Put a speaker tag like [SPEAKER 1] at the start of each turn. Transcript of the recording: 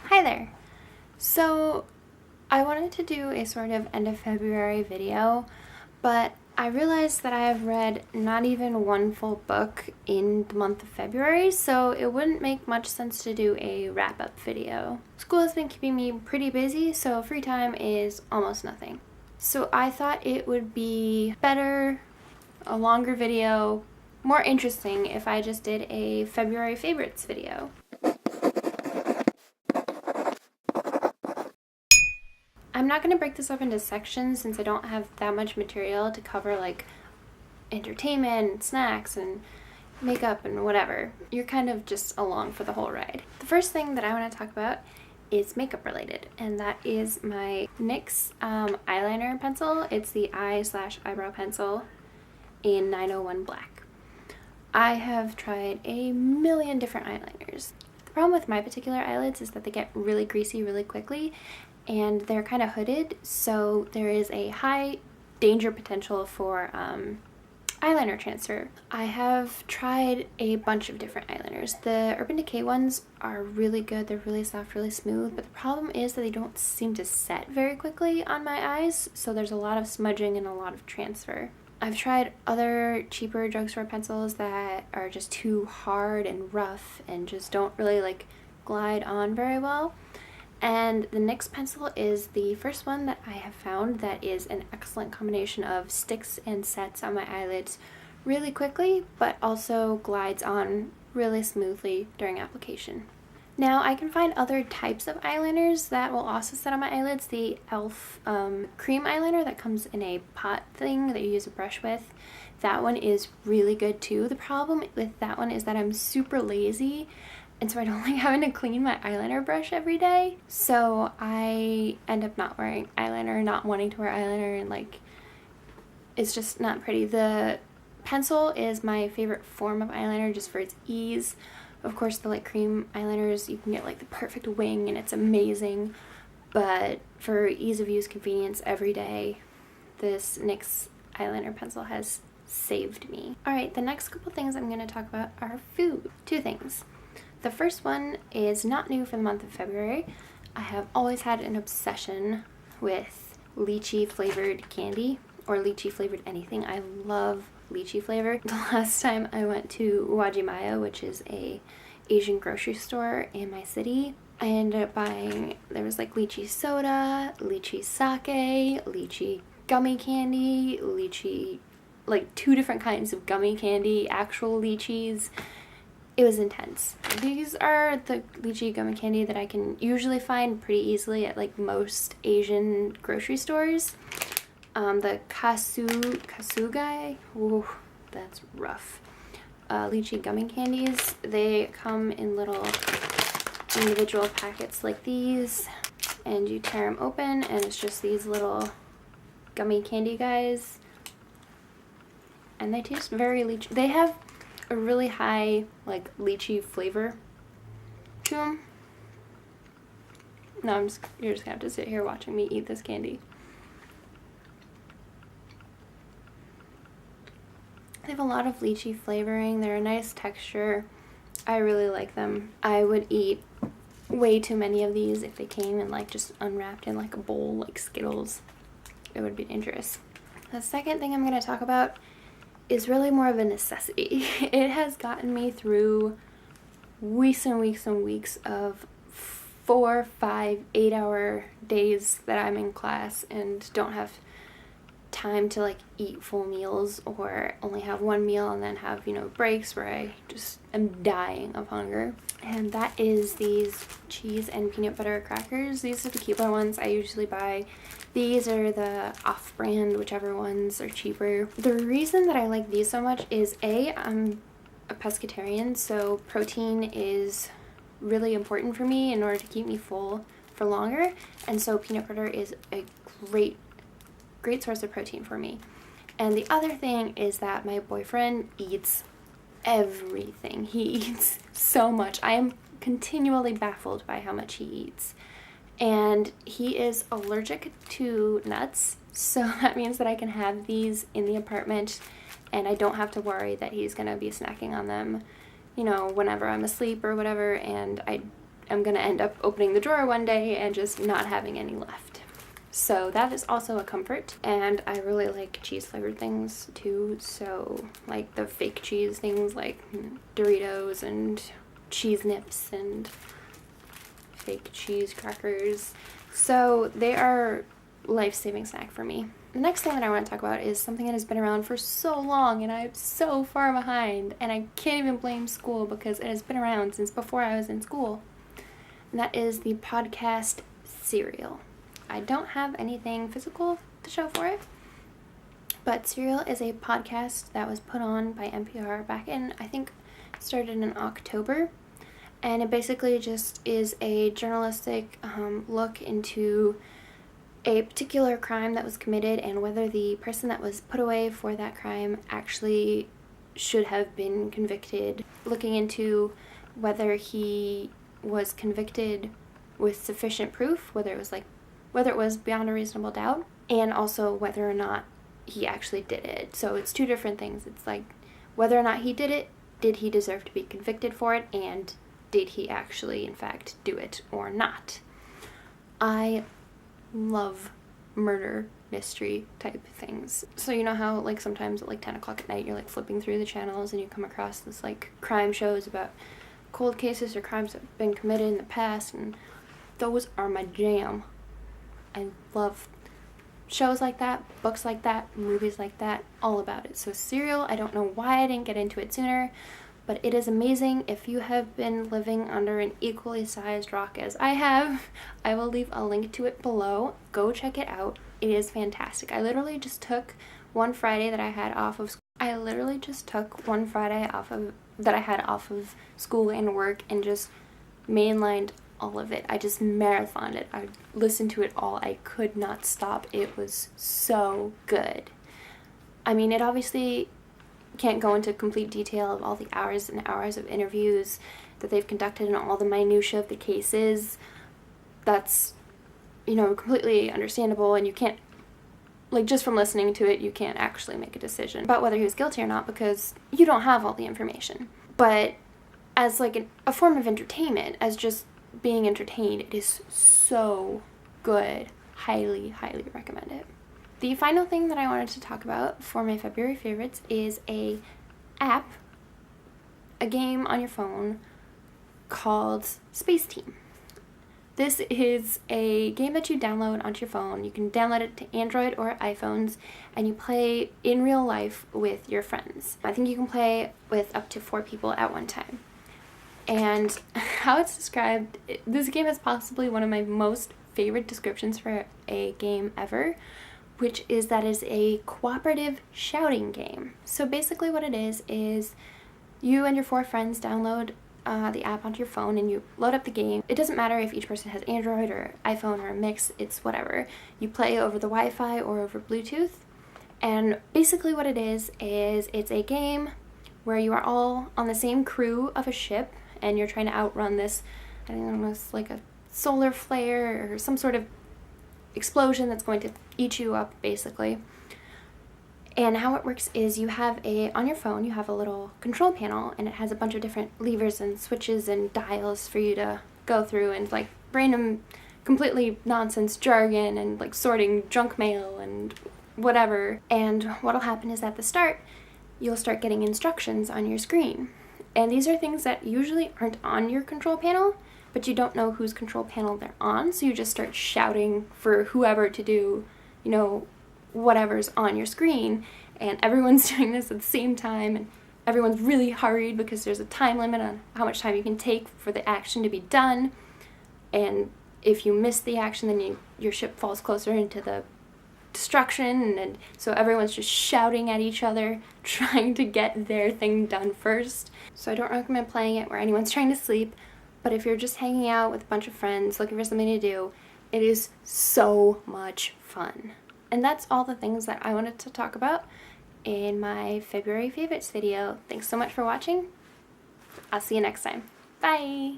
[SPEAKER 1] Hi there! So I wanted to do a sort of end of February video, but I realized that I have read not even one full book in the month of February, so it wouldn't make much sense to do a wrap-up video. School has been keeping me pretty busy, so free time is almost nothing. So I thought it would be better, a longer video, more interesting if I just did a February favorites video. I'm not going to break this up into sections since I don't have that much material to cover like entertainment and snacks and makeup and whatever. You're kind of just along for the whole ride. The first thing that I want to talk about is makeup related, and that is my NYX eyeliner pencil. It's the eye/eyebrow pencil in 901 Black. I have tried a million different eyeliners. The problem with my particular eyelids is that they get really greasy really quickly, and they're kind of hooded, so there is a high danger potential for eyeliner transfer. I have tried a bunch of different eyeliners. The Urban Decay ones are really good. They're really soft, really smooth, but the problem is that they don't seem to set very quickly on my eyes, so there's a lot of smudging and a lot of transfer. I've tried other cheaper drugstore pencils that are just too hard and rough and just don't really like glide on very well. And the NYX pencil is the first one that I have found that is an excellent combination of sticks and sets on my eyelids really quickly, but also glides on really smoothly during application. Now I can find other types of eyeliners that will also set on my eyelids. The e.l.f. Cream eyeliner that comes in a pot thing that you use a brush with, that one is really good too. The problem with that one is that I'm super lazy, and so I don't like having to clean my eyeliner brush every day. So I end up not wearing eyeliner, not wanting to wear eyeliner, and like, it's just not pretty. The pencil is my favorite form of eyeliner just for its ease. Of course, the like cream eyeliners, you can get like the perfect wing and it's amazing. But for ease of use, convenience every day, this NYX eyeliner pencil has saved me. Alright, the next couple things I'm going to talk about are food. Two things. The first one is not new for the month of February. I have always had an obsession with lychee flavored candy or lychee flavored anything. I love lychee flavor. The last time I went to Uwajimaya, which is a Asian grocery store in my city, I ended up buying, there was like lychee soda, lychee sake, lychee gummy candy, lychee, like 2 different kinds of gummy candy, actual lychees. It was intense. These are the lychee gummy candy that I can usually find pretty easily at like most Asian grocery stores. The kasugai, ooh, that's rough. Lychee gummy candies, they come in little individual packets like these, and you tear them open and it's just these little gummy candy guys, and they taste very lychee. They have a really high like lychee flavor to them. No, you're just gonna have to sit here watching me eat this candy. They have a lot of lychee flavoring. They're a nice texture. I really like them. I would eat way too many of these if they came in like just unwrapped in like a bowl like Skittles. It would be dangerous. The second thing I'm going to talk about is really more of a necessity. It has gotten me through weeks and weeks and weeks of 4, 5, 8-hour days that I'm in class and don't have time to like eat full meals, or only have one meal and then have, you know, breaks where I just am dying of hunger. And that is these cheese and peanut butter crackers. These are the Keebler ones I usually buy. These are the off-brand, whichever ones are cheaper. The reason that I like these so much is I'm a pescatarian, so protein is really important for me in order to keep me full for longer, and so peanut butter is a great source of protein for me. And the other thing is that my boyfriend eats everything. He eats so much. I am continually baffled by how much he eats. And he is allergic to nuts, so that means that I can have these in the apartment and I don't have to worry that he's gonna be snacking on them, you know, whenever I'm asleep or whatever. And I am gonna end up opening the drawer one day and just not having any left. So that is also a comfort, and I really like cheese flavored things too, so like the fake cheese things like Doritos and cheese nips and fake cheese crackers. So they are life-saving snack for me. The next thing that I want to talk about is something that has been around for so long and I'm so far behind, and I can't even blame school because it has been around since before I was in school. And that is the podcast Serial. I don't have anything physical to show for it, but Serial is a podcast that was put on by NPR back in, I think, started in October, and it basically just is a journalistic look into a particular crime that was committed and whether the person that was put away for that crime actually should have been convicted, looking into whether he was convicted with sufficient proof, whether it was beyond a reasonable doubt, and also whether or not he actually did it. So it's two different things. It's like whether or not he did it, did he deserve to be convicted for it, and did he actually in fact do it or not. I love murder mystery type things. So you know how like sometimes at like 10 o'clock at night you're like flipping through the channels and you come across this like crime shows about cold cases or crimes that have been committed in the past, and those are my jam. I love shows like that, books like that, movies like that, all about it. So Serial, I don't know why I didn't get into it sooner, but it is amazing. If you have been living under an equally sized rock as I have, I will leave a link to it below. Go check it out. It is fantastic. I literally just took one Friday that I had off of school. That I had off of school and work and just mainlined all of it. I just marathoned it. I listened to it all. I could not stop. It was so good. I mean, it obviously can't go into complete detail of all the hours and hours of interviews that they've conducted and all the minutiae of the cases. That's, completely understandable, and you can't, just from listening to it, you can't actually make a decision about whether he was guilty or not because you don't have all the information. But as a form of entertainment, as just being entertained, it is so good. Highly, highly recommend it. The final thing that I wanted to talk about for my February favorites is a game on your phone called Space Team. This is a game that you download onto your phone. You can download it to Android or iPhones, and you play in real life with your friends. I think you can play with up to 4 people at one time. And how it's described, this game is possibly one of my most favorite descriptions for a game ever, which is that it's a cooperative shouting game. So basically what it is you and your 4 friends download the app onto your phone and you load up the game. It doesn't matter if each person has Android or iPhone or a mix, it's whatever. You play over the Wi-Fi or over Bluetooth. And basically what it is it's a game where you are all on the same crew of a ship and you're trying to outrun this, I don't know, it's like a solar flare or some sort of explosion that's going to eat you up, basically. And how it works is on your phone, you have a little control panel, and it has a bunch of different levers and switches and dials for you to go through, and random, completely nonsense jargon and sorting junk mail and whatever. And what'll happen is at the start, you'll start getting instructions on your screen. And these are things that usually aren't on your control panel, but you don't know whose control panel they're on, so you just start shouting for whoever to do, whatever's on your screen, and everyone's doing this at the same time, and everyone's really hurried because there's a time limit on how much time you can take for the action to be done, and if you miss the action, then your ship falls closer into the destruction, and so everyone's just shouting at each other, trying to get their thing done first. So I don't recommend playing it where anyone's trying to sleep, but if you're just hanging out with a bunch of friends looking for something to do, it is so much fun. And that's all the things that I wanted to talk about in my February favorites video. Thanks so much for watching. I'll see you next time. Bye!